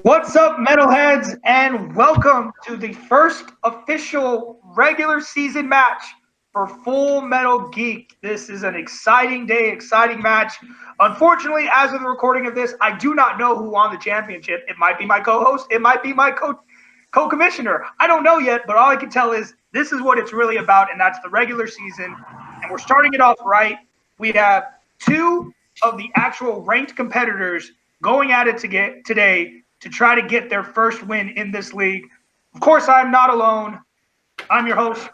What's up, metalheads, and welcome to the first official regular season match for Full Metal Geek. This is an exciting day, exciting match. Unfortunately, as of the recording of this, I do not know who won the championship. It might be my co-host. It might be my co-commissioner. I don't know yet, but all I can tell is this is what it's really about, and that's the regular season. And we're starting it off right. We have two of the actual ranked competitors going at it today to try to get their first win in this league. Of course, I'm not alone. I'm your host,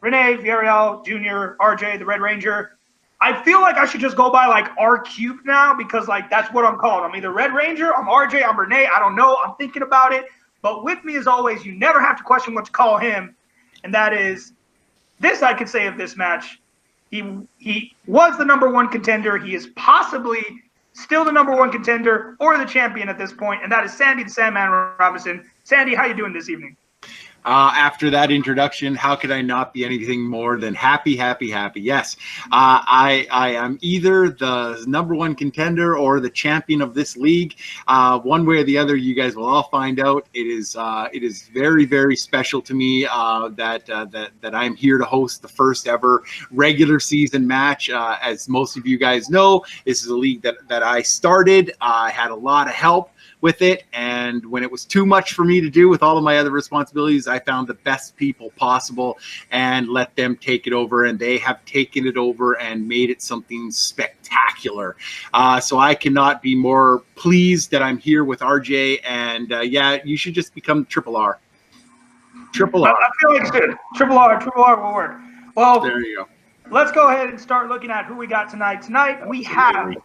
Renee Villarreal Jr., RJ, the Red Ranger. I feel like I should just go by like R cubed now because like that's what I'm called. I'm either Red Ranger, I'm RJ, I'm Renee. I don't know. I'm thinking about it. But with me as always, you never have to question what to call him. And that is this I can say of this match. He was the number one contender. He is possibly still the number one contender or the champion at this point, and that is Sandy the Sandman Robinson. Sandy, how you doing this evening? After that introduction, how could I not be anything more than happy? Yes, I am either the number one contender or the champion of this league. One way or the other, you guys will all find out. It is very, very special to me that I'm here to host the first ever regular season match. As most of you guys know, this is a league that I started. I had a lot of help with it, and when it was too much for me to do with all of my other responsibilities, I found the best people possible and let them take it over, and they have taken it over and made it something spectacular. So I cannot be more pleased that I'm here with RJ, and yeah, you should just become Triple R. Triple R. I feel like it's good. Triple R will work. Well, there you go. Let's go ahead and start looking at who we got tonight. Tonight we have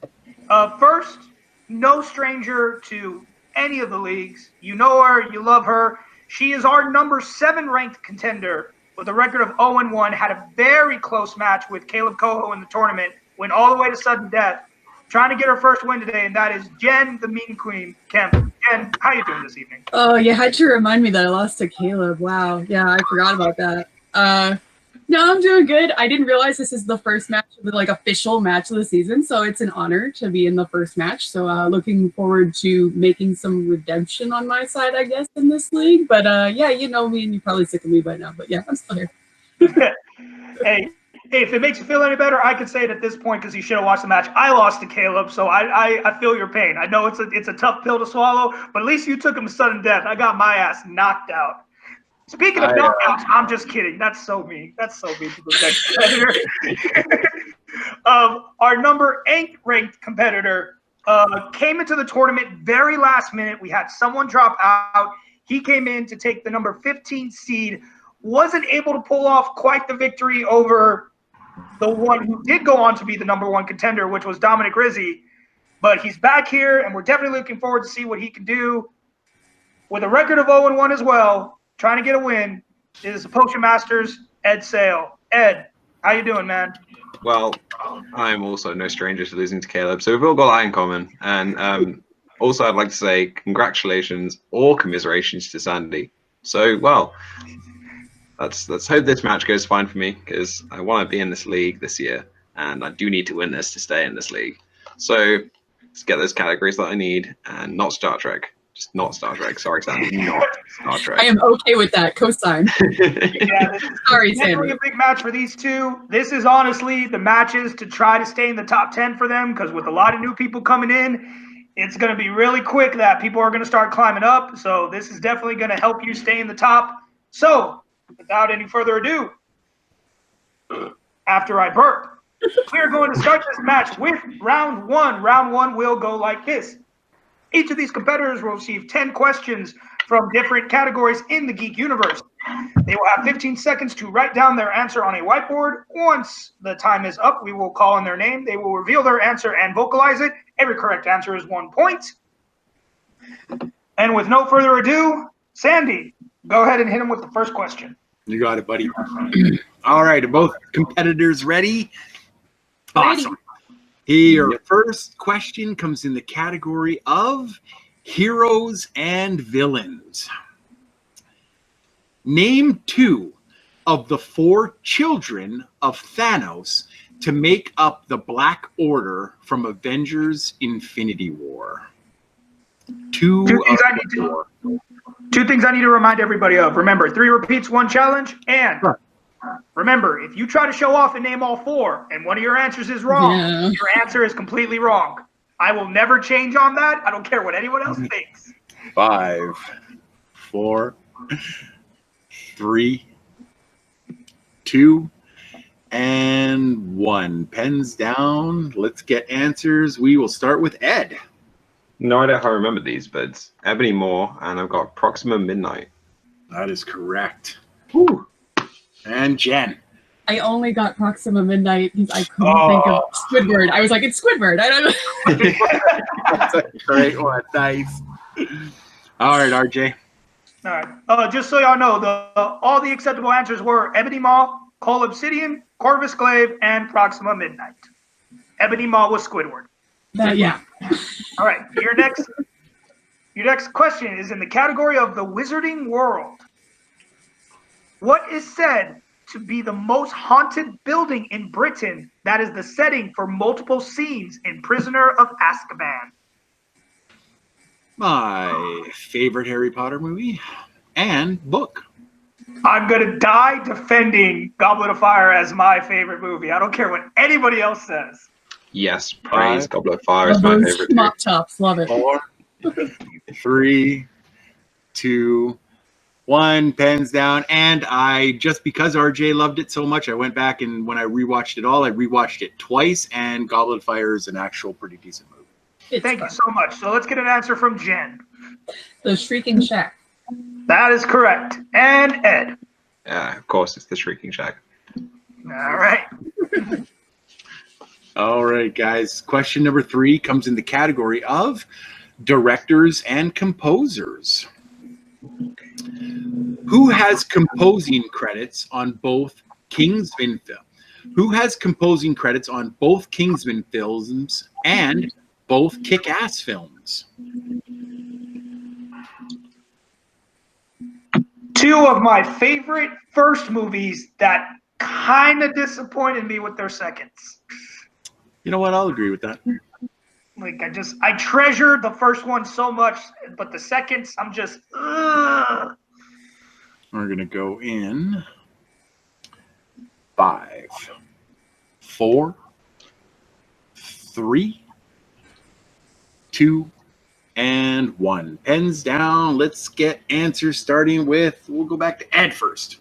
first, no stranger to any of the leagues. You know her, you love her. She is our number 7 ranked contender with a record of 0-1. Had a very close match with Caleb Coho in the tournament. Went all the way to sudden death. Trying to get her first win today, and that is Jen, the Mean Queen Kempe. Jen, how you doing this evening? Oh, you had to remind me that I lost to Caleb. Wow. Yeah, I forgot about that. No, I'm doing good. I didn't realize this is the first match, like official match of the season, so it's an honor to be in the first match. So looking forward to making some redemption on my side, I guess, in this league. But yeah, you know me, and you're probably sick of me by now. But yeah, I'm still here. Hey, if it makes you feel any better, I could say it at this point because you should have watched the match. I lost to Caleb, so I feel your pain. I know it's a tough pill to swallow, but at least you took him to sudden death. I got my ass knocked out. Speaking of knockouts, I'm just kidding. That's so mean. That's so mean to the competitor. Our number 8 ranked competitor came into the tournament very last minute. We had someone drop out. He came in to take the number 15 seed. Wasn't able to pull off quite the victory over the one who did go on to be the number 1 contender, which was Dominic Rizzi. But he's back here, and we're definitely looking forward to see what he can do. With a record of 0-1 as well, trying to get a win, is the Potion Masters, Ed Sale. Ed, how you doing, man? Well, I'm also no stranger to losing to Caleb, so we've all got that in common. And also, I'd like to say congratulations or commiserations to Sandy. So, well, let's hope this match goes fine for me because I want to be in this league this year, and I do need to win this to stay in this league. So let's get those categories that I need, and not Star Trek. Just not Star Trek. Sorry, Sandy. Not Star Trek. I am okay with that. Cosign. Yeah, sorry, Sandy. Sandy. A big match for these two. This is honestly the matches to try to stay in the top 10 for them because with a lot of new people coming in, it's going to be really quick that people are going to start climbing up. So this is definitely going to help you stay in the top. So without any further ado, after I burp, we're going to start this match with round 1. Round 1 will go like this. Each of these competitors will receive 10 questions from different categories in the Geek universe. They will have 15 seconds to write down their answer on a whiteboard. Once the time is up, we will call on their name. They will reveal their answer and vocalize it. Every correct answer is 1 point. And with no further ado, Sandy, go ahead and hit him with the first question. You got it, buddy. All right, are both competitors ready? Awesome. Your first question comes in the category of heroes and villains. Name 2 of the 4 children of Thanos to make up the Black Order from Avengers Infinity War. Two things I need to remind everybody of. Remember, 3 repeats, 1 challenge, and remember, if you try to show off and name all 4, and one of your answers is wrong, your answer is completely wrong. I will never change on that. I don't care what anyone else thinks. 5, 4, 3, 2, and 1. Pens down. Let's get answers. We will start with Ed. No idea how I remember these, but it's Ebony Moore, and I've got Proxima Midnight. That is correct. Whew. And Jen. I only got Proxima Midnight because I couldn't think of Squidward. I was like, it's Squidward. I don't know. That's a great one. Nice. All right, RJ. All right. Just so y'all know, all the acceptable answers were Ebony Maw, Coal Obsidian, Corvus Glaive, and Proxima Midnight. Ebony Maw was Squidward. Yeah. All right. Your next question is in the category of the Wizarding World. What is said to be the most haunted building in Britain that is the setting for multiple scenes in Prisoner of Azkaban? My favorite Harry Potter movie and book. I'm going to die defending Goblet of Fire as my favorite movie. I don't care what anybody else says. Yes, praise Goblet of Fire is my favorite. Mop tops, love it. 4, 3, 2, 1. Pens down. And I, just because RJ loved it so much, I went back and when I rewatched it all, I rewatched it twice. And Goblet of Fire is an actual pretty decent movie. Thank you so much. So let's get an answer from Jen. The Shrieking Shack. That is correct. And Ed. Yeah, of course, it's the Shrieking Shack. All right. All right, guys. Question number 3 comes in the category of directors and composers. Who has composing credits on both Kingsman films? Who has composing credits on both Kingsman films and both Kick-Ass films? 2 of my favorite first movies that kind of disappointed me with their seconds. You know what? I'll agree with that. Like, I treasure the first one so much, but the seconds, I'm just, ugh. We're going to go in 5, 4, 3, 2, and 1. Pens down. Let's get answers starting with, we'll go back to Ed first.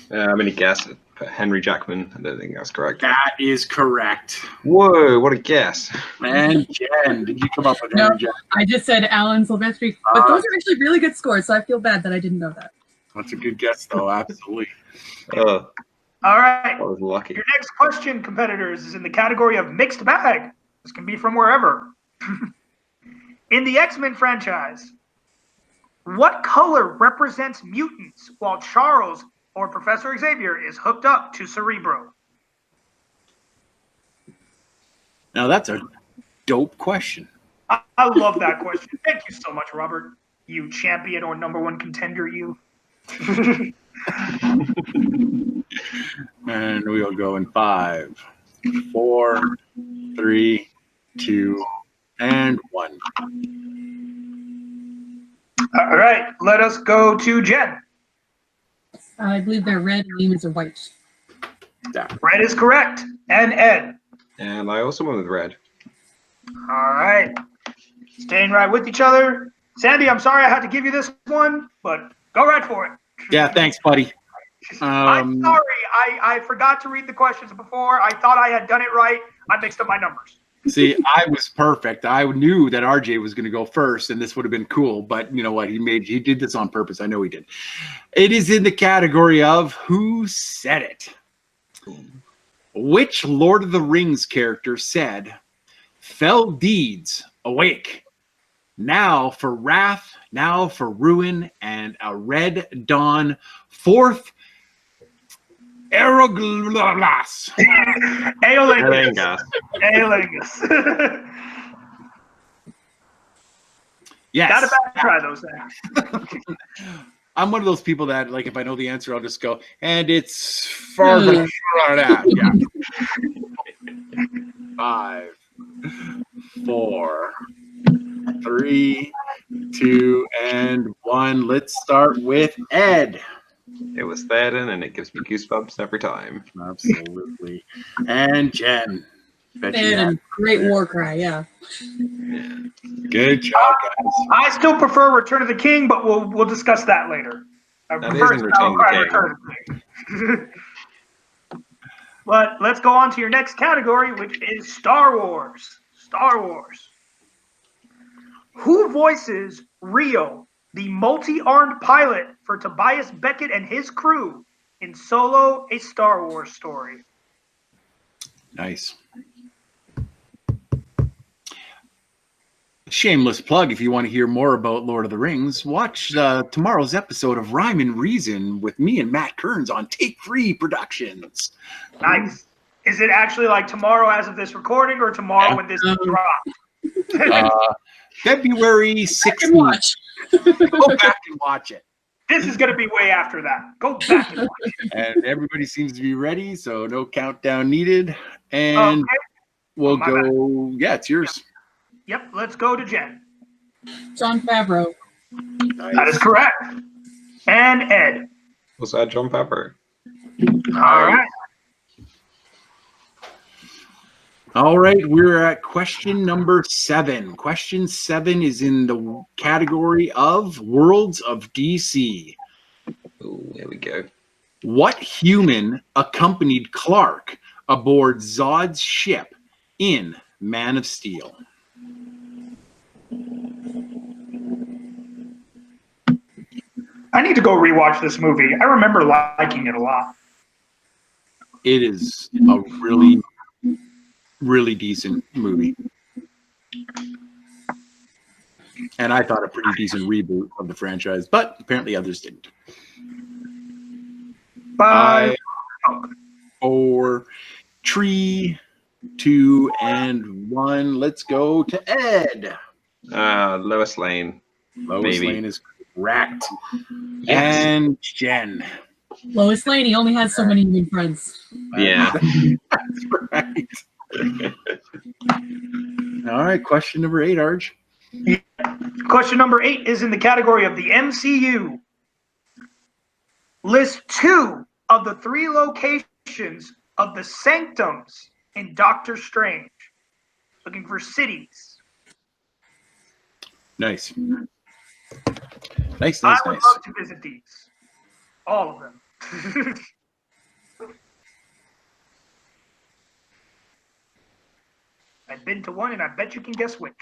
I'm going to guess it. Henry Jackman. I don't think that's correct. That is correct. Whoa, what a guess. And Jen, did you come up with Henry Jackman? I just said Alan Silvestri. But those are actually really good scores, so I feel bad that I didn't know that. That's a good guess, though. Absolutely. All right. I was lucky. Your next question, competitors, is in the category of mixed bag. This can be from wherever. In the X-Men franchise, what color represents mutants while Charles or Professor Xavier is hooked up to Cerebro? Now, that's a dope question. I love that question. Thank you so much, Robert. You champion or #1 contender, you. And we'll go in 5, 4, 3, 2, and 1. All right, let us go to Jen. I believe they're red and Eanes are white. Yeah. Red is correct. And Ed. And I also went with red. All right. Staying right with each other. Sandy, I'm sorry I had to give you this one, but go right for it. Yeah, thanks, buddy. I'm sorry. I forgot to read the questions before. I thought I had done it right. I mixed up my numbers. See, I was perfect. I knew that RJ was going to go first, and this would have been cool. But you know what? He did this on purpose. I know he did. It is in the category of Who Said It? Which Lord of the Rings character said, "Fell deeds, awake. Now for wrath, now for ruin, and a red dawn. Forth, Eorlingas." Eorlingas. Yes. Not a bad try, though, Sam. I'm one of those people that, like, if I know the answer, I'll just go, and it's farther out. Yeah. 5, 4, 3, 2, and 1. Let's start with Ed. It was Theoden, and it gives me goosebumps every time. Absolutely. And Jen. And great war cry, yeah. Good job, guys. I still prefer Return of the King, but we'll discuss that later. I That prefer isn't Return of the King. Return of the King. But let's go on to your next category, which is Star Wars. Star Wars. Who voices Rio, the multi-armed pilot for Tobias Beckett and his crew in Solo: A Star Wars Story? Nice. Shameless plug, if you want to hear more about Lord of the Rings, watch tomorrow's episode of Rhyme and Reason with me and Matt Kearns on Take 3 Productions. Nice. Is it actually like tomorrow as of this recording, or tomorrow when this drops? February 16th. Go back and watch it. This is going to be way after that. Go back and watch it. And everybody seems to be ready, so no countdown needed. And we'll go. Yeah, it's yours. Yep, let's go to Jen. Jon Favreau. Nice. That is correct. And Ed. Was that Jon Favreau? All right. All right, we're at question number 7. Question 7 is in the category of Worlds of DC. Oh, here we go. What human accompanied Clark aboard Zod's ship in Man of Steel? I need to go rewatch this movie. I remember liking it a lot. It is a really, really decent movie. And I thought a pretty decent reboot of the franchise, but apparently others didn't. 5, 4, 3, 2, and 1. Let's go to Ed. Lois Lane. Lois Maybe. Lane is correct. Yes. And Jen. Lois Lane, he only has so many human friends. Yeah. That's right. All right, question number 8, Arj. Question number 8 is in the category of the MCU. List 2 of the 3 locations of the Sanctums in Doctor Strange. Looking for cities. Nice. Nice. I would love to visit these. All of them. I've been to one, and I bet you can guess which.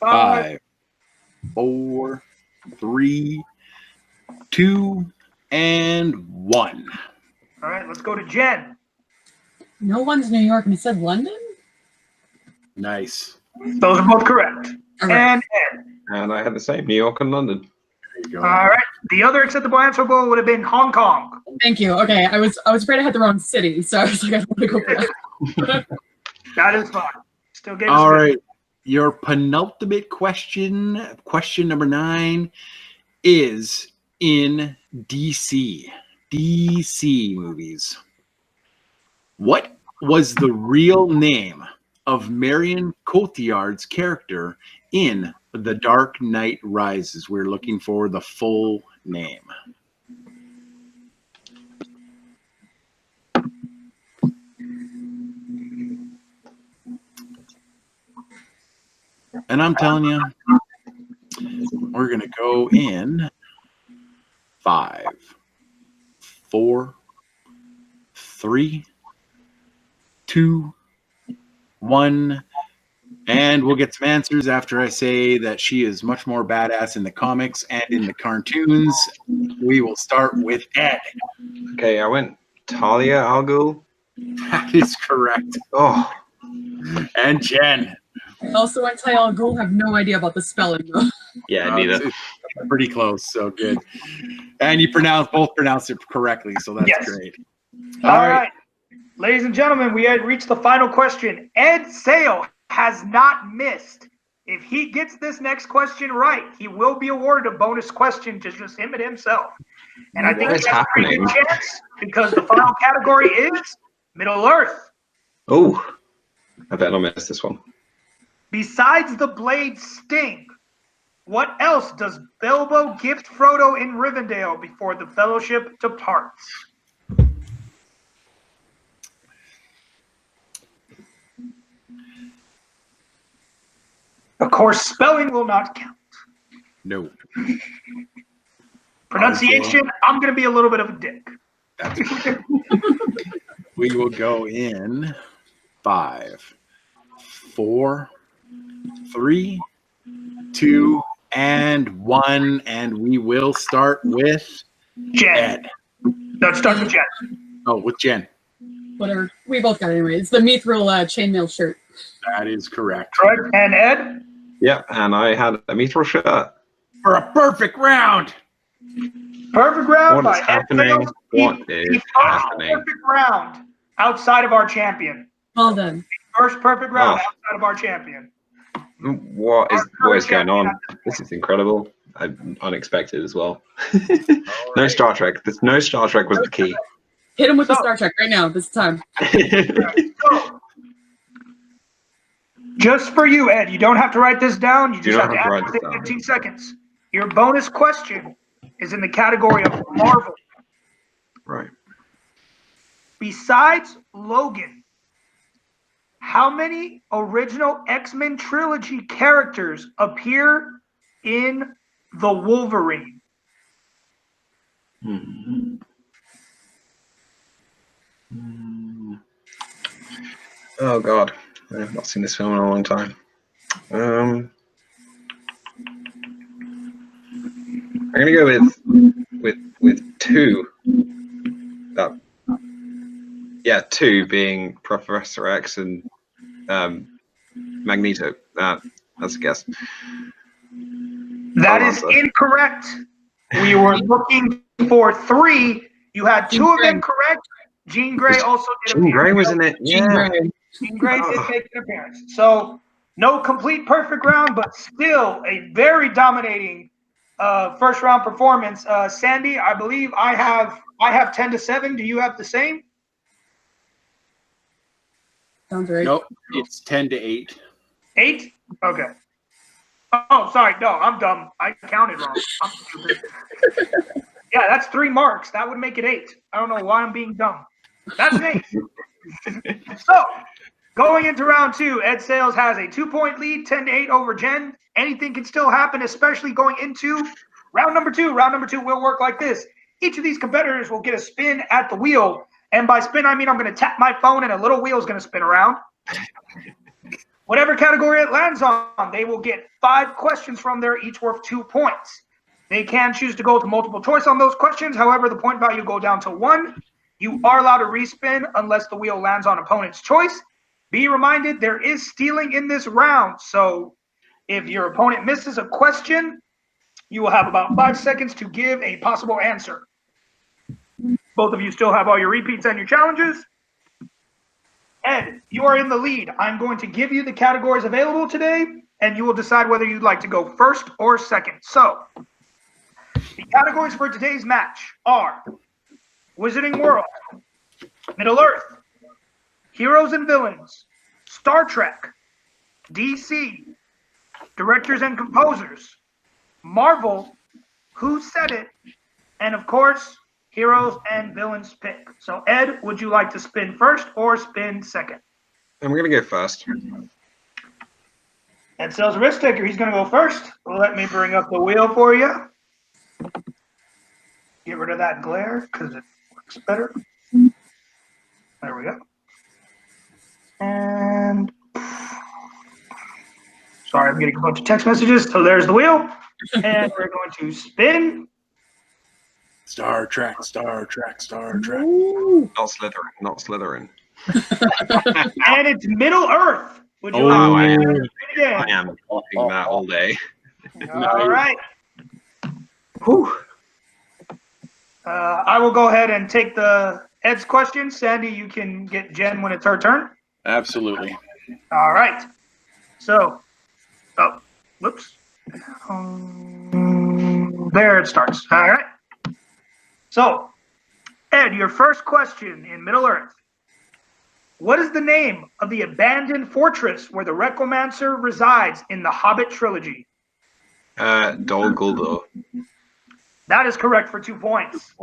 5, 4, 3, 2, and 1. All right, let's go to Jen. No one's New York, and he said London? Nice. Those are both correct. All right. And Ed. And I had the same, New York and London. There you go. All right. The other acceptable answer would have been Hong Kong. Thank you. Okay, I was afraid I had the wrong city, so I was like, I don't want to go for that. That is fine. Still getting All right. Your penultimate question, question number 9, is in DC. DC movies. What was the real name of Marion Cotillard's character in The Dark Knight Rises? We're looking for the full name. And I'm telling you, we're going to go in 5, 4, 3, 2, 1. And we'll get some answers after I say that she is much more badass in the comics and in the cartoons. We will start with Ed. Okay, I went Talia al Ghul. That is correct. Oh, And Jen. I also went to Al Ghul, have no idea about the spelling, though. yeah, neither. It's pretty close, so good. And you both pronounced it correctly, so that's Yes. great. All right. Ladies and gentlemen, we had reached the final question. Ed Sale has not missed. If he gets this next question right, he will be awarded a bonus question to just him and himself. And I think What is he has a pretty good happening? chance because the final category is Middle Earth. Oh, I bet I'll miss this one. Besides the blade sting, what else does Bilbo gift Frodo in Rivendell before the Fellowship departs? Of course, spelling will not count. No. Pronunciation, I'm going to be a little bit of a dick. That's okay. We will go in 5, 4, 3, 2, and 1, and we will start with Jen. Ed. No, start with Jen. Oh, with Jen. Whatever. We both got it anyway. It's the Mithril chainmail shirt. That is correct. Right. And Ed? Yeah, and I had a mithril shirt. For a perfect round. Perfect round. What is happening? What is happening? Perfect round outside of our champion. Well done. First perfect round outside of our champion. What is going on? This is incredible. Unexpected as well. No Star Trek. No Star Trek was the key. Hit him with the Star Trek right now. This time. So, just for you, Ed, you don't have to write this down. You just have to answer within 15 seconds. Your bonus question is in the category of Marvel. Right. Besides Logan, how many original X-Men trilogy characters appear in The Wolverine? Oh God, I've not seen this film in a long time. I'm gonna go with 2. Two being Professor X and Magneto. That's a guess. That is incorrect. We were looking for 3. You had 2 of them correct. Jean Grey also did. Jean Grey was in it. Yeah. Jean Grey did make an appearance. So no complete perfect round, but still a very dominating first round performance. Sandy, I believe I have 10-7. Do you have the same? Sounds right. Nope, it's 10-8. 8? Okay. Oh, sorry. No, I'm dumb. I counted wrong. I'm stupid. Yeah, that's 3 marks. That would make it 8. I don't know why I'm being dumb. That's 8. So, going into round 2, Ed Sales has a 2-point lead, 10-8 over Jen. Anything can still happen, especially going into round number 2. Round number 2 will work like this. Each of these competitors will get a spin at the wheel. And by spin, I mean I'm going to tap my phone and a little wheel is going to spin around. Whatever category it lands on, they will get 5 questions from there, each worth 2 points. They can choose to go to multiple choice on those questions. However, the point value go down to 1. You are allowed to respin unless the wheel lands on opponent's choice. Be reminded, there is stealing in this round. So if your opponent misses a question, you will have about 5 seconds to give a possible answer. Both of you still have all your repeats and your challenges. Ed, you are in the lead. I'm going to give you the categories available today, and you will decide whether you'd like to go first or second. So, the categories for today's match are Wizarding World, Middle-earth, Heroes and Villains, Star Trek, DC, Directors and Composers, Marvel, Who Said It, and of course, Heroes and Villains pick. So, Ed, would you like to spin first or spin second? I'm going to go first. Ed sells a risk taker. He's going to go first. Let me bring up the wheel for you. Get rid of that glare because it works better. There we go. And sorry, I'm getting a bunch of text messages. So there's the wheel. And we're going to spin. Star Trek, Star Trek, Star Trek. Ooh. Not Slytherin. And it's Middle Earth. Would you I like am. to spin again? I am watching that all day. All right. Whew. I will go ahead and take the Ed's question. Sandy, you can get Jen when it's her turn. Absolutely. All right. So, whoops. There it starts. All right. So, Ed, your first question in Middle Earth. What is the name of the abandoned fortress where the Recromancer resides in the Hobbit Trilogy? Dol Guldur. That is correct for 2 points.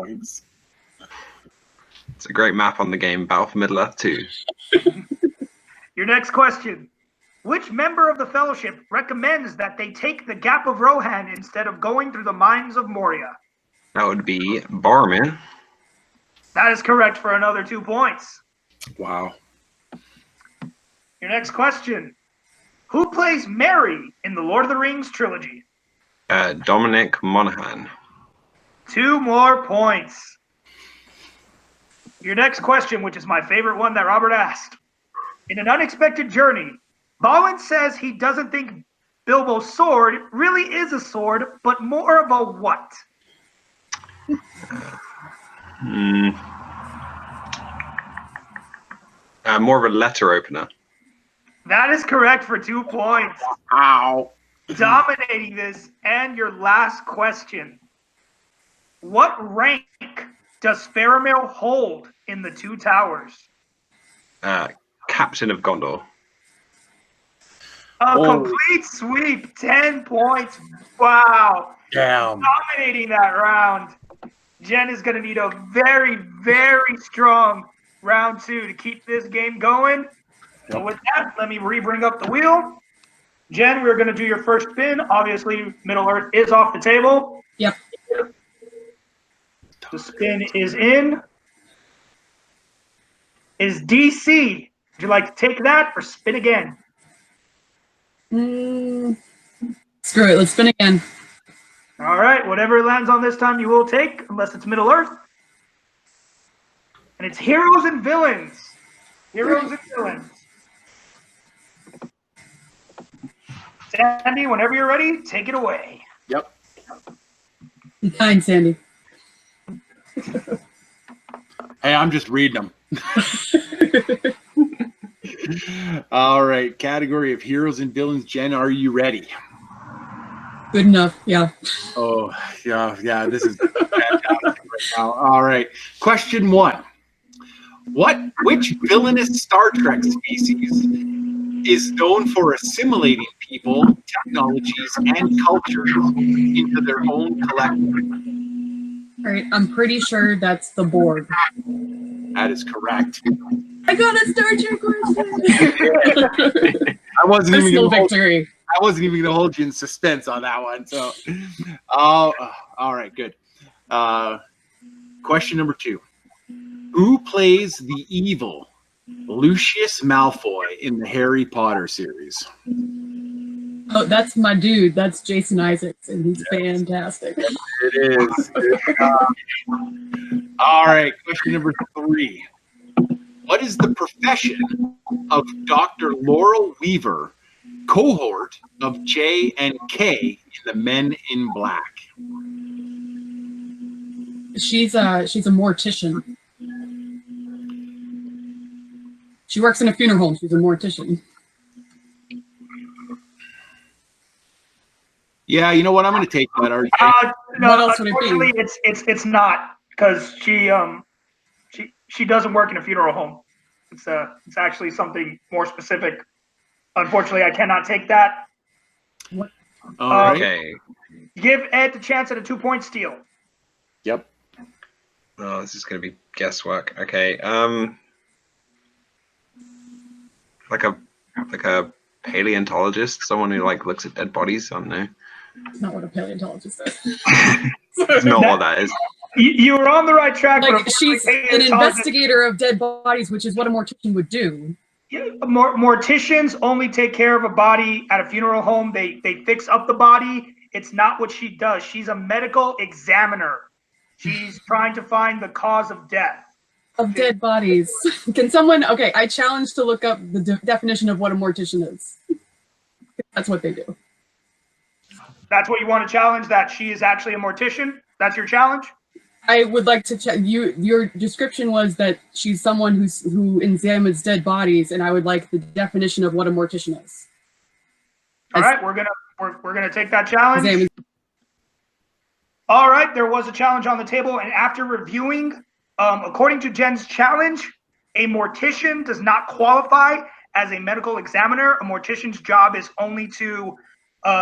It's a great map on the game Battle for Middle-earth 2. Your next question. Which member of the Fellowship recommends that they take the Gap of Rohan instead of going through the Mines of Moria? That would be Boromir. That is correct for another 2 points. Wow. Your next question. Who plays Merry in the Lord of the Rings trilogy? Dominic Monaghan. 2 more points. Your next question, which is my favorite one that Robert asked. In an unexpected journey, Balin says he doesn't think Bilbo's sword really is a sword, but more of a what? More of a letter opener. That is correct for 2 points. Ow. Dominating this. And your last question. What rank does Faramir hold in the Two Towers? Captain of Gondor. A complete sweep. 10 points. Wow. Damn. Dominating that round. Jen is going to need a very, very strong round 2 to keep this game going. So with that, let me re-bring up the wheel. Jen, we're going to do your first spin. Obviously, Middle-earth is off the table. Yep. The spin is in. Is DC. Would you like to take that or spin again? Screw it. Let's spin again. All right. Whatever lands on this time, you will take, unless it's Middle-earth. And it's Heroes and Villains. Heroes and Villains. Sandy, whenever you're ready, take it away. Yep. Fine, Sandy. Hey, I'm just reading them. All right. Category of heroes and villains. Jen, are you ready? Good enough. Yeah. Oh, yeah. This is fantastic right now. All right. Question 1. Which villainous Star Trek species is known for assimilating people, technologies, and cultures into their own collective? All right. I'm pretty sure that's the Borg. That is correct. I got a Star Trek question. I wasn't even Personal gonna victory. hold you in suspense on that one. So, all right, good. Question number 2. Who plays the evil Lucius Malfoy in the Harry Potter series? Oh, that's my dude. That's Jason Isaacs, and he's fantastic. It is. Good job. All right, question number 3. What is the profession of Dr. Laurel Weaver, cohort of J and K in the Men in Black? She's a mortician. She works in a funeral home. She's a mortician. Yeah, you know what? I'm going to take that. No, What else would it be? unfortunately, it's not, because she doesn't work in a funeral home. It's actually something more specific. Unfortunately, I cannot take that. All right. Okay. Give Ed the chance at a 2-point steal. Yep. Oh, this is going to be guesswork. Okay. Like a paleontologist, someone who like looks at dead bodies. I don't know. That's not what a paleontologist is. It's not what that is. You were on the right track. Like, but she's an investigator of dead bodies, which is what a mortician would do. Morticians only take care of a body at a funeral home. They fix up the body. It's not what she does. She's a medical examiner. She's trying to find the cause of death. Of dead bodies. Can someone... Okay, I challenge to look up the definition of what a mortician is. That's what they do. That's what you want to challenge, that she is actually a mortician? That's your challenge? I would like to check. Your description was that she's someone who examines dead bodies, and I would like the definition of what a mortician is. All right, we're gonna take that challenge. All right, there was a challenge on the table, and after reviewing, according to Jen's challenge, A mortician does not qualify as a medical examiner. A mortician's job is only to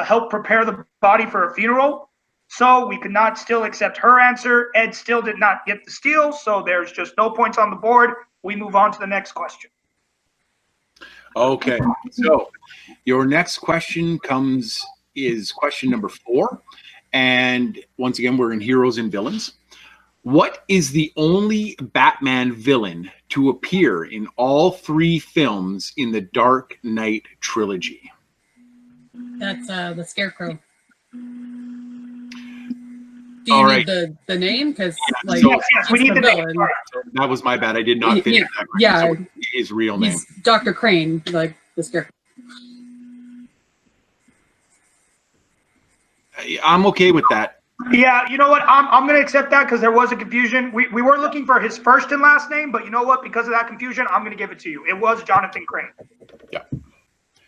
help prepare the body for a funeral. So we could not still accept her answer. Ed still did not get the steal, so there's just no points on the board. We move on to the next question. Okay, so your next question is question number 4. And once again, we're in Heroes and Villains. What is the only Batman villain to appear in all 3 films in the Dark Knight Trilogy? That's the Scarecrow. Do you need the name? Because yes, we need the name. That was my bad. I did not finish that. Yeah, so his real name. He's Dr. Crane, like the Scarecrow. I'm okay with that. Yeah, you know what? I'm going to accept that because there was a confusion. We were looking for his first and last name, but you know what? Because of that confusion, I'm going to give it to you. It was Jonathan Crane. Yeah.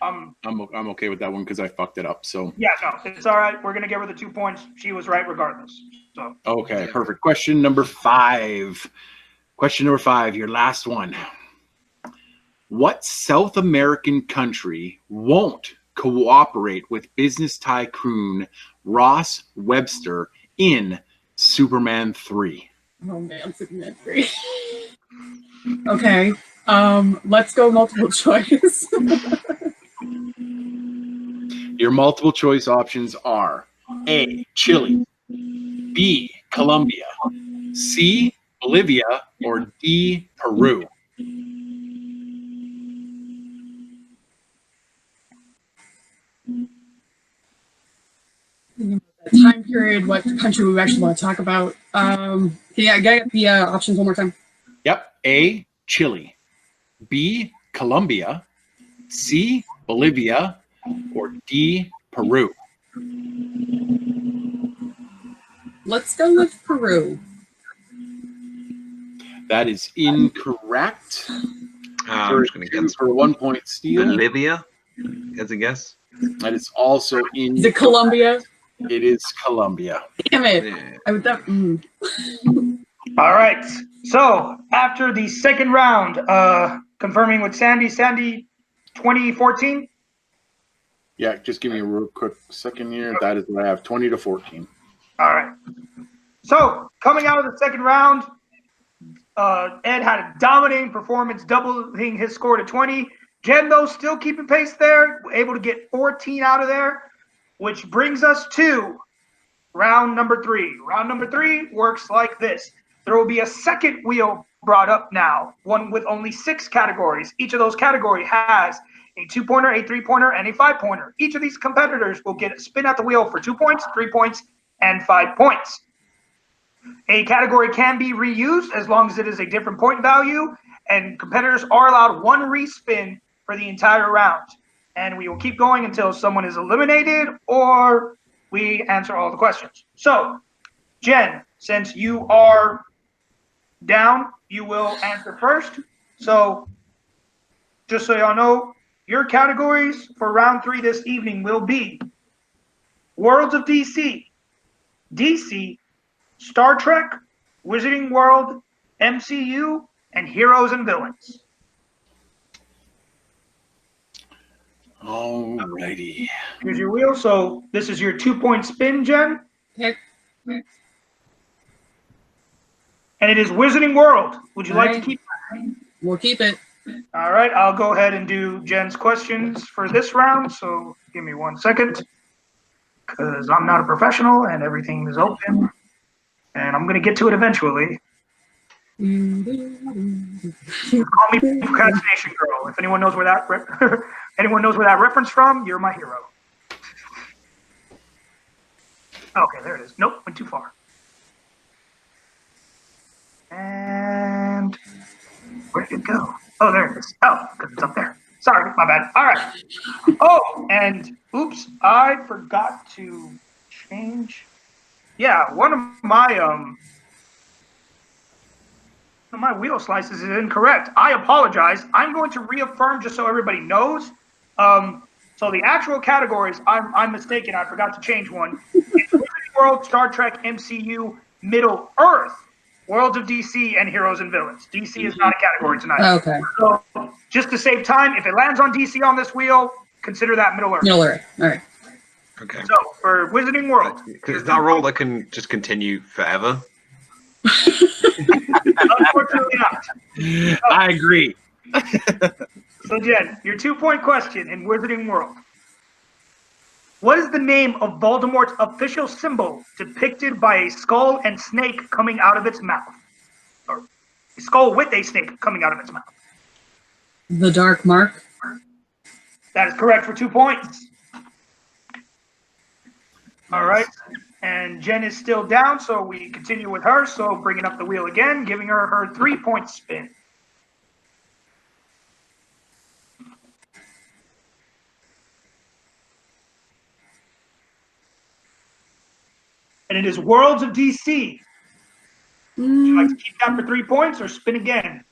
I'm okay with that one because I fucked it up. So yeah, no, it's all right. We're going to give her the 2 points. She was right regardless. So okay, perfect. Question number 5. Question number 5, your last one. What South American country won't cooperate with business tycoon Ross Webster in Superman 3? Oh man, Superman 3. Okay. Let's go multiple choice. Your multiple choice options are A, Chile, B, Colombia, C, Bolivia, or D, Peru. Time period, what country we actually want to talk about. Yeah, get the options one more time. Yep. A, Chile, B, Colombia, C, Bolivia, or D, Peru. Let's go with Peru. That is incorrect. I'm just going to guess for a 1 point steal. Bolivia, as a guess. That is also in. Is it Colombia? It is Colombia. Damn it! Yeah. I would that. all right. So after the second round, confirming with Sandy, 2014. Yeah, just give me a real quick second here. That is what I have, 20-14. All right. So coming out of the second round, Ed had a dominating performance, doubling his score to 20. Jen, though, still keeping pace there, able to get 14 out of there, which brings us to round number 3. Round number 3 works like this. There will be a second wheel brought up now, one with only 6 categories. Each of those categories has a 2-pointer, a 3-pointer, and a 5-pointer. Each of these competitors will get a spin at the wheel for 2 points, 3 points, and 5 points. A category can be reused as long as it is a different point value, and competitors are allowed 1 respin for the entire round. And we will keep going until someone is eliminated or we answer all the questions. So, Jen, since you are down, you will answer first. So, just so y'all know, your categories for round 3 this evening will be Worlds of DC, DC, Star Trek, Wizarding World, MCU, and Heroes and Villains. Alrighty. Here's your wheel. So this is your 2-point spin, Jen. Okay. And it is Wizarding World. Would you like to keep that? We'll keep it. All right. I'll go ahead and do Jen's questions for this round. So give me 1 second because I'm not a professional and everything is open. And I'm going to get to it eventually. Call me Procrastination Girl. If anyone knows where that reference from, you're my hero. Okay, there it is. Nope, went too far. And where did it go? Oh, there it is. Oh, because it's up there. Sorry, my bad. All right. Oh, and oops, I forgot to change. Yeah, one of my wheel slices is incorrect. I apologize. I'm going to reaffirm just so everybody knows. So the actual categories, I'm mistaken. I forgot to change one. It's Wizarding World, Star Trek, MCU, Middle Earth. Worlds of DC, and Heroes and Villains. DC is not a category tonight. Okay. So just to save time, if it lands on DC on this wheel, consider that Middle Earth. Middle Earth. All right. Okay. So for Wizarding World. Because it's that role that can just continue forever. Unfortunately not. I agree. So Jen, your 2-point question in Wizarding World. What is the name of Voldemort's official symbol depicted by a skull and snake coming out of its mouth? Or a skull with a snake coming out of its mouth. The Dark Mark. That is correct for 2 points. All right. And Jen is still down, so we continue with her. So bringing up the wheel again, giving her her 3-point spin. And it is Worlds of DC. Would you like to keep that for 3 points or spin again?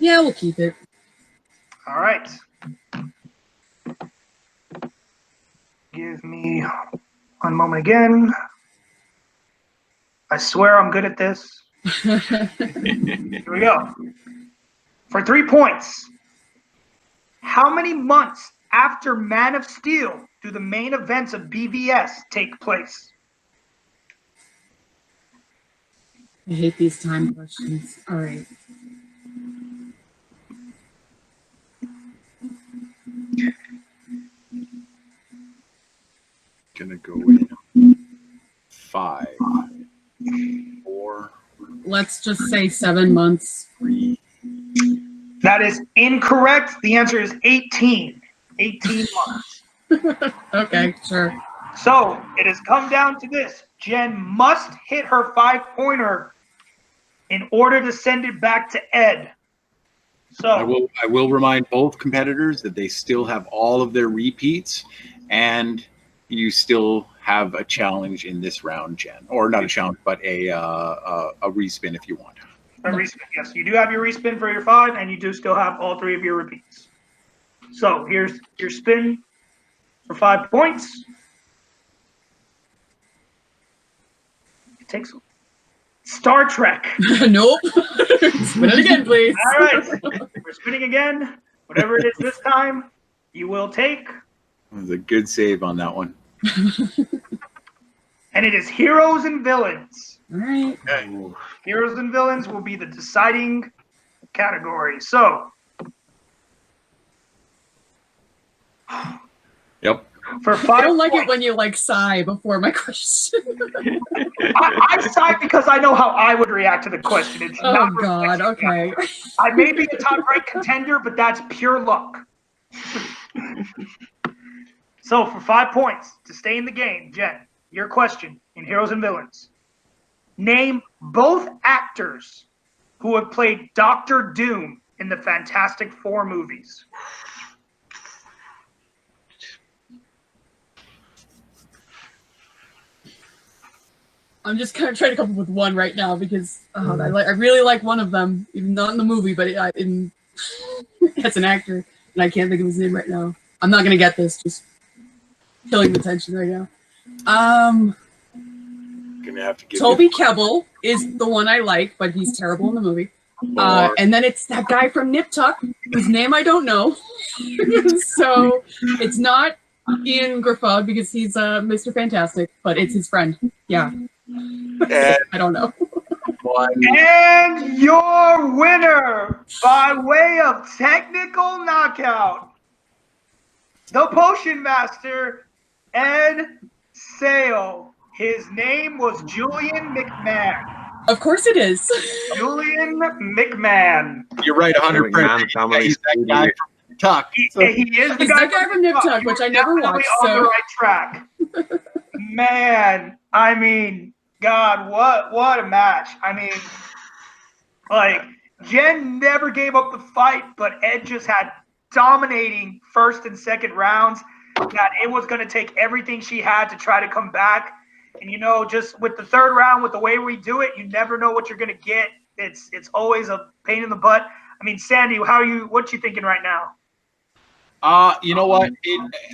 Yeah, we'll keep it. All right. Give me 1 moment again. I swear I'm good at this. Here we go. For 3 points. How many months after Man of Steel do the main events of BVS take place? I hate these time questions. All right. Gonna go in 5, 4, Let's just say 7 months. 3. That is incorrect. The answer is 18. 18 months. Okay, sure. So it has come down to this. Jen must hit her 5-pointer in order to send it back to Ed. So I will remind both competitors that they still have all of their repeats, and you still have a challenge in this round, Jen. Or not a challenge, but a respin if you want. A respin, yes. You do have your respin for your 5, and you do still have all 3 of your repeats. So here's your spin for 5 points. It takes Star Trek. Nope. Spin it again, please. All right. We're spinning again. Whatever it is this time, you will take. That was a good save on that one. And it is Heroes and Villains. All right. Okay. Heroes and Villains will be the deciding category. So. Yep. For 5 I don't like points, it when you like sigh before my question. I sigh because I know how I would react to the question. It's Oh not God. Okay. I may be a top right contender, but that's pure luck. So for 5 points to stay in the game, Jen, your question in Heroes and Villains. Name both actors who have played Doctor Doom in the Fantastic Four movies. I'm just kind of trying to come up with one right now because I really like one of them, even not in the movie, but as an actor, and I can't think of his name right now. I'm not gonna get this. Just killing the tension right now. Gonna have to give Toby Kebbell is the one I like, but he's terrible in the movie. And then it's that guy from Nip Tuck, whose name I don't know. So it's not Ian Gruffudd because he's Mr. Fantastic, but it's his friend. Yeah. I don't know. And your winner by way of technical knockout, the Potion Master, Ed Sale. His name was Julian McMahon. Of course it is. Julian McMahon. You're right, 100%. He's that guy from Tuck. He is the He's that guy from Nip Tuck, which I never Definitely watched. on So the right track. Man, I mean, God, what a match. I mean, like, Jen never gave up the fight, but Ed just had dominating first and second rounds. That it was going to take everything she had to try to come back. And, you know, just with the third round, with the way we do it, you never know what you're going to get. It's always a pain in the butt. I mean, Sandy, what you thinking right now? You know what?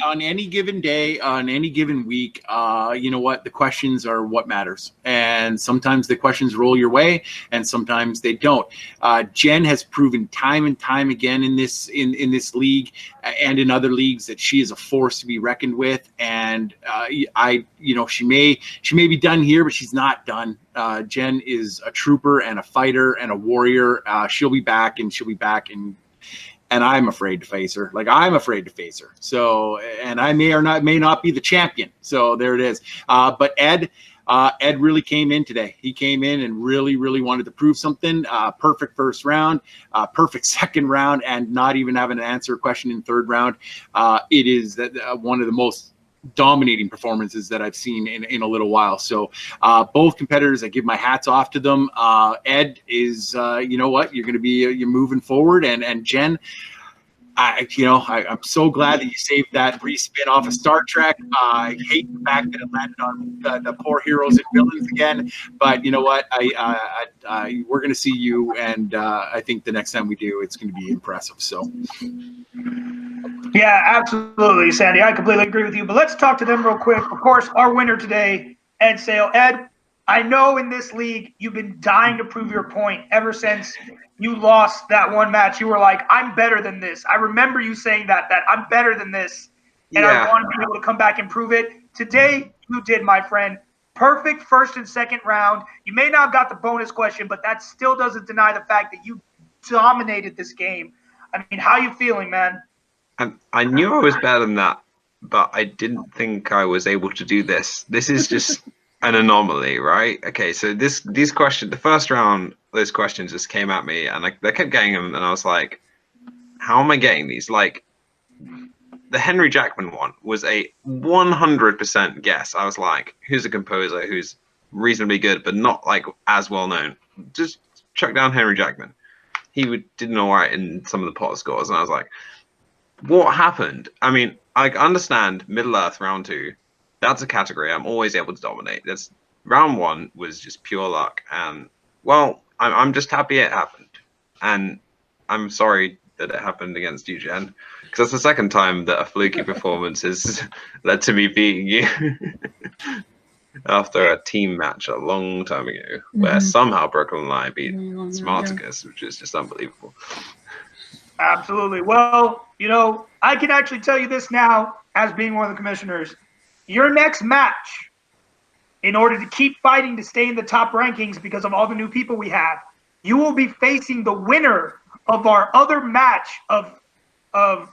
On any given day, on any given week, you know what? The questions are what matters. And sometimes the questions roll your way, and sometimes they don't. Jen has proven time and time again in this league and in other leagues that she is a force to be reckoned with. And she may be done here, but she's not done. Jen is a trooper and a fighter and a warrior. She'll be back, and I'm afraid to face her. Like, I'm afraid to face her. So, and I may not be the champion. So there it is. But Ed really came in today. He came in and really, really wanted to prove something. Perfect first round, perfect second round, and not even having to answer a question in third round. It is one of the most dominating performances that I've seen in a little while. So both competitors, I give my hats off to them. Ed is, you know what, you're going to be, you're moving forward. And Jen, I'm so glad that you saved that respin off of Star Trek. I hate the fact that it landed on the poor heroes and villains again. But you know what? We're going to see you, and I think the next time we do, it's going to be impressive. So. Yeah, absolutely, Sandy. I completely agree with you. But let's talk to them real quick. Of course, our winner today, Ed Sale. Ed, I know in this league you've been dying to prove your point ever since you lost that one match. You were like, I'm better than this. I remember you saying that I'm better than this. And I want to be able to come back and prove it. Today, you did, my friend. Perfect first and second round. You may not have got the bonus question, but that still doesn't deny the fact that you dominated this game. I mean, how you feeling, man? I knew I was better than that, but I didn't think I was able to do this. This is just an anomaly, right? Okay, so these questions, the first round, those questions just came at me, and I kept getting them, and I was like, how am I getting these? Like, the Henry Jackman one was a 100% guess. I was like, who's a composer who's reasonably good, but not like as well known? Just chuck down Henry Jackman. He did all right in some of the Potter scores, and I was like, what happened? I mean, I understand Middle Earth round 2. That's a category I'm always able to dominate. That's round 1 was just pure luck, and well, I'm just happy it happened, and I'm sorry that it happened against you, Jen, because that's the second time that a fluky performance has led to me beating you after a team match a long time ago, where somehow Brooklyn and I beat Smarticus, which is just unbelievable. Absolutely. Well, I can actually tell you this now, as being one of the commissioners. Your next match, in order to keep fighting to stay in the top rankings because of all the new people we have, you will be facing the winner of our other match of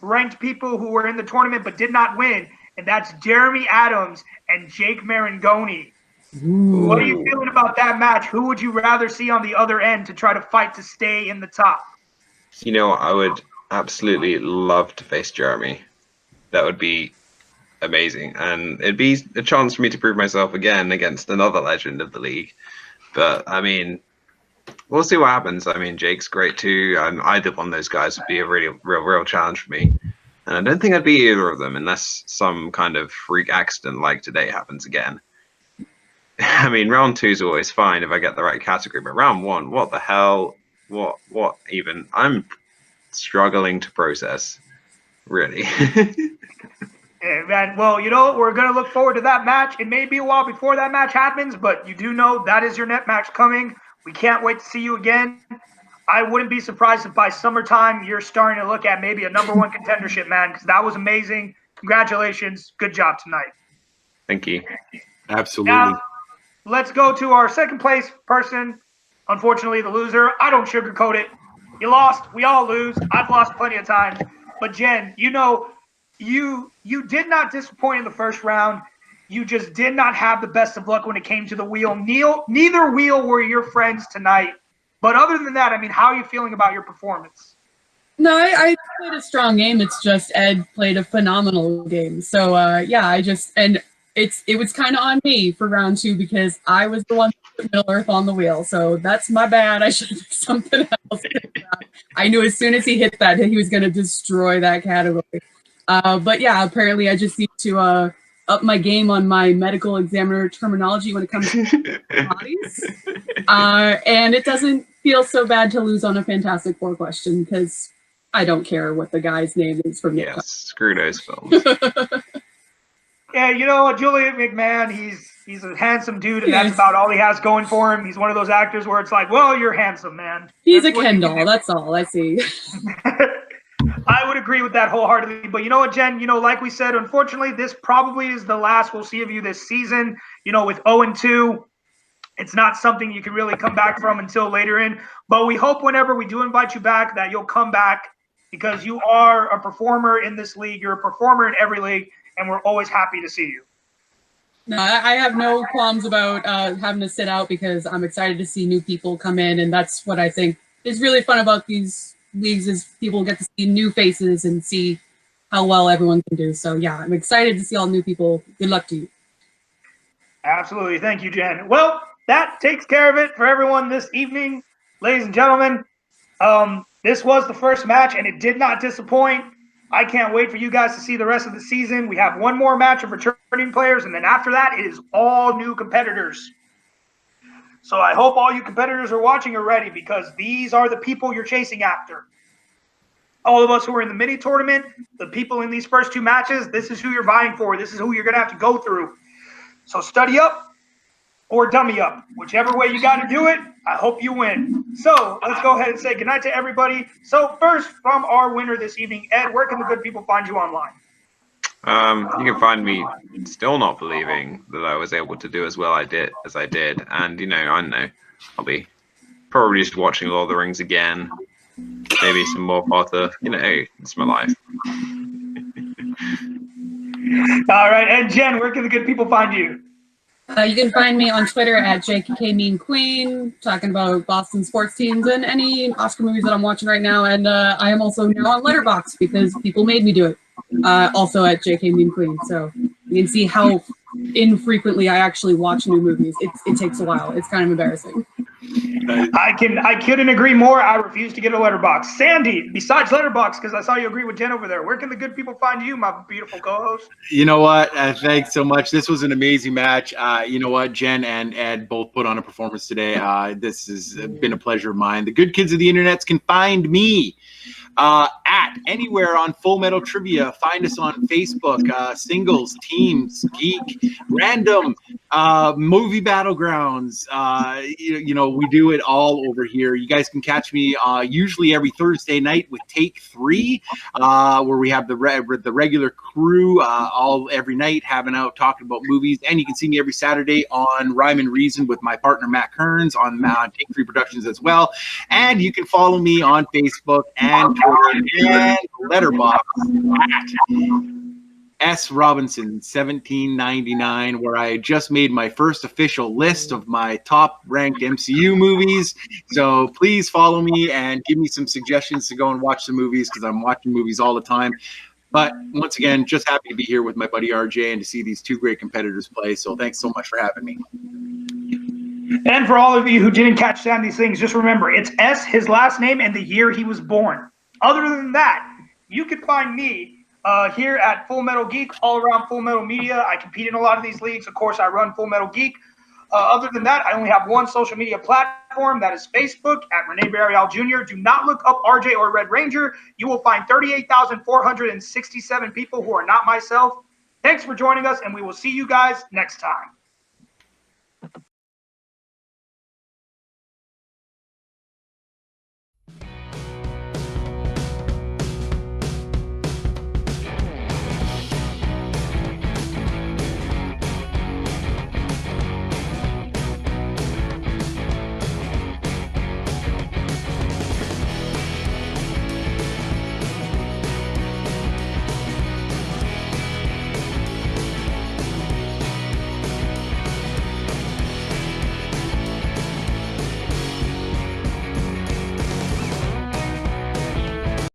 ranked people who were in the tournament but did not win, and that's Jeremy Adams and Jake Marangoni. Ooh. What are you feeling about that match? Who would you rather see on the other end to try to fight to stay in the top? I would absolutely love to face Jeremy. That would be amazing, and it'd be a chance for me to prove myself again against another legend of the league. But I mean, we'll see what happens. I mean, Jake's great too. Either one of those guys would be a really real challenge for me, and I don't think I'd beat either of them unless some kind of freak accident like today happens again. I mean, round 2 is always fine if I get the right category, but round 1, what the hell? What even? I'm struggling to process, really. Yeah, man. Well, we're going to look forward to that match. It may be a while before that match happens, but you do know that is your net match coming. We can't wait to see you again. I wouldn't be surprised if by summertime you're starting to look at maybe a #1 contendership, man, because that was amazing. Congratulations. Good job tonight. Thank you. Absolutely. Now, let's go to our second place person. Unfortunately, the loser. I don't sugarcoat it. You lost. We all lose. I've lost plenty of times. But Jen, you did not disappoint in the first round. You just did not have the best of luck when it came to the wheel. Neither wheel were your friends tonight. But other than that, I mean, how are you feeling about your performance? No, I played a strong game. It's just Ed played a phenomenal game. So it was kind of on me for round 2 because I was the one that put Middle Earth on the wheel. So that's my bad. I should have picked something else. I knew as soon as he hit that, he was going to destroy that category. But yeah, apparently I just need to up my game on my medical examiner terminology when it comes to bodies. And it doesn't feel so bad to lose on a Fantastic Four question because I don't care what the guy's name is from Yes, screw those films. Yeah, you know, Julian McMahon, he's a handsome dude, and that's Yes. about all he has going for him. He's one of those actors where it's like, well, you're handsome, man. He's That's a what you Ken can doll. do. That's all I see. I would agree with that wholeheartedly. But you know what, Jen? You know, like we said, unfortunately, this probably is the last we'll see of you this season. You know, with 0-2, it's not something you can really come back from until later in. But we hope whenever we do invite you back that you'll come back, because you are a performer in this league. You're a performer in every league, and we're always happy to see you. No, I have no qualms about having to sit out, because I'm excited to see new people come in, and that's what I think is really fun about these leagues, is people get to see new faces and see how well everyone can do. So yeah, I'm excited to see all new people. Good luck to you. Absolutely. Thank you, Jen. Well, that takes care of it for everyone this evening. Ladies and gentlemen, this was the first match, and it did not disappoint. I can't wait for you guys to see the rest of the season. We have one more match of returning players, and then after that, it is all new competitors. So I hope all you competitors are watching are ready, because these are the people you're chasing after. All of us who are in the mini tournament, the people in these first two matches, this is who you're vying for. This is who you're going to have to go through. So study up or dummy up. Whichever way you got to do it, I hope you win. So let's go ahead and say goodnight to everybody. So first, from our winner this evening, Ed, where can the good people find you online? You can find me still not believing that I was able to do as well as I did. And, you know, I don't know, I'll be probably just watching Lord of the Rings again. Maybe some more Potter. You know, it's my life. All right. And Jen, where can the good people find you? You can find me on Twitter at JKMeanQueen, talking about Boston sports teams and any Oscar movies that I'm watching right now. And I am also now on Letterboxd, because people made me do it. Also at JKMeanQueen. So you can see how infrequently I actually watch new movies. It takes a while. It's kind of embarrassing. I couldn't agree more. I refuse to get a Letterboxd. Sandy, besides Letterboxd, because I saw you agree with Jen over there, where can the good people find you, my beautiful co-host? You know what? Thanks so much. This was an amazing match. You know what? Jen and Ed both put on a performance today. This has been a pleasure of mine. The good kids of the internet can find me at anywhere on Full Metal Trivia. Find us on Facebook, Singles, Teams, Geek, Random, Movie Battlegrounds. You know, we do it all over here. You guys can catch me usually every Thursday night with Take 3, where we have the regular crew all every night having out talking about movies. And you can see me every Saturday on Rhyme and Reason with my partner Matt Kearns on Take 3 Productions as well. And you can follow me on Facebook and Twitter and Letterboxd at S. Robinson 1799, where I just made my first official list of my top ranked MCU movies. So please follow me and give me some suggestions to go and watch the movies, because I'm watching movies all the time. But once again, just happy to be here with my buddy RJ and to see these two great competitors play. So thanks so much for having me. And for all of you who didn't catch down these things, just remember, it's S, his last name, and the year he was born. Other than that, you can find me here at Full Metal Geek, all around Full Metal Media. I compete in a lot of these leagues. Of course, I run Full Metal Geek. Other than that, I only have one social media platform. That is Facebook at Rene Barrial Jr. Do not look up RJ or Red Ranger. You will find 38,467 people who are not myself. Thanks for joining us, and we will see you guys next time.